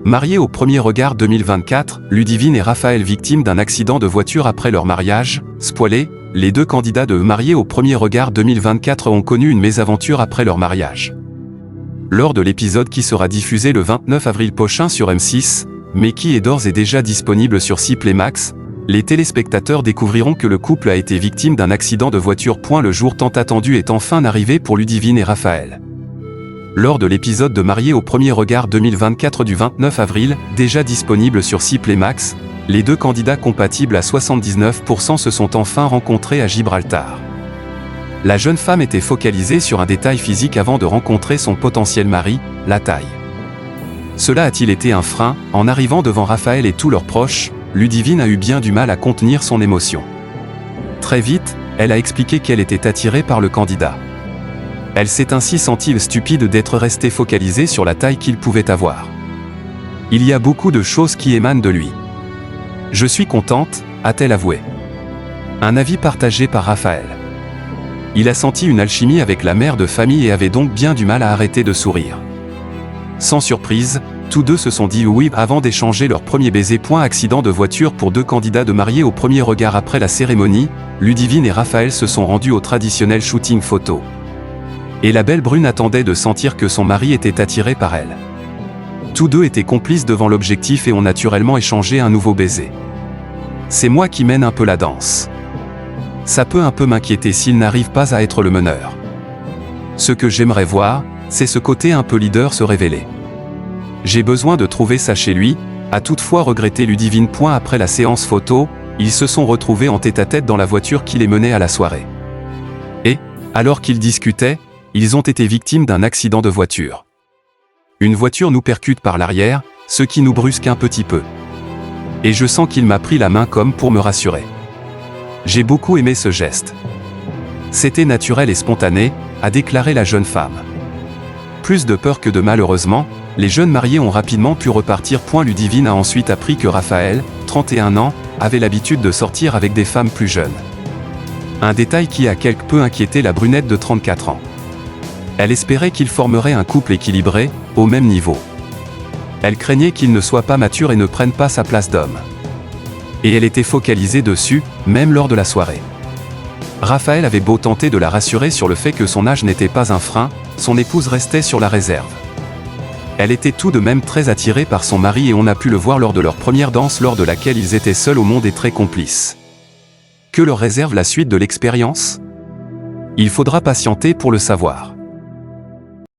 Mariés au premier regard 2024, Ludivine et Raphaël victimes d'un accident de voiture après leur mariage. Spoilé, les deux candidats de Mariés au premier regard 2024 ont connu une mésaventure après leur mariage. Lors de l'épisode qui sera diffusé le 29 avril prochain sur M6, mais qui est d'ores et déjà disponible sur C Max, les téléspectateurs découvriront que le couple a été victime d'un accident de voiture. Le jour tant attendu est enfin arrivé pour Ludivine et Raphaël. Lors de l'épisode de Mariés au premier regard 2024 du 29 avril, déjà disponible sur C Max, les deux candidats compatibles à 79% se sont enfin rencontrés à Gibraltar. La jeune femme était focalisée sur un détail physique avant de rencontrer son potentiel mari, la taille. Cela a-t-il été un frein? En arrivant devant Raphaël et tous leurs proches, Ludivine a eu bien du mal à contenir son émotion. Très vite, elle a expliqué qu'elle était attirée par le candidat. Elle s'est ainsi sentie stupide d'être restée focalisée sur la taille qu'il pouvait avoir. Il y a beaucoup de choses qui émanent de lui. Je suis contente, a-t-elle avoué. Un avis partagé par Raphaël. Il a senti une alchimie avec la mère de famille et avait donc bien du mal à arrêter de sourire. Sans surprise, tous deux se sont dit oui avant d'échanger leur premier baiser. Accident de voiture pour deux candidats de Mariés au premier regard. Après la cérémonie, Ludivine et Raphaël se sont rendus au traditionnel shooting photo. Et la belle brune attendait de sentir que son mari était attiré par elle. Tous deux étaient complices devant l'objectif et ont naturellement échangé un nouveau baiser. C'est moi qui mène un peu la danse. Ça peut un peu m'inquiéter s'il n'arrive pas à être le meneur. Ce que j'aimerais voir, c'est ce côté un peu leader se révéler. J'ai besoin de trouver ça chez lui, a toutefois regretté Ludivine. Après la séance photo, ils se sont retrouvés en tête-à-tête dans la voiture qui les menait à la soirée. Et, alors qu'ils discutaient, ils ont été victimes d'un accident de voiture. Une voiture nous percute par l'arrière, ce qui nous brusque un petit peu. Et je sens qu'il m'a pris la main comme pour me rassurer. J'ai beaucoup aimé ce geste. C'était naturel et spontané, a déclaré la jeune femme. Plus de peur que de mal. Heureusement, les jeunes mariés ont rapidement pu repartir. Ludivine a ensuite appris que Raphaël, 31 ans, avait l'habitude de sortir avec des femmes plus jeunes. Un détail qui a quelque peu inquiété la brunette de 34 ans. Elle espérait qu'il formerait un couple équilibré, au même niveau. Elle craignait qu'il ne soit pas mature et ne prenne pas sa place d'homme. Et elle était focalisée dessus, même lors de la soirée. Raphaël avait beau tenter de la rassurer sur le fait que son âge n'était pas un frein, son épouse restait sur la réserve. Elle était tout de même très attirée par son mari et on a pu le voir lors de leur première danse lors de laquelle ils étaient seuls au monde et très complices. Que leur réserve la suite de l'expérience? Il faudra patienter pour le savoir.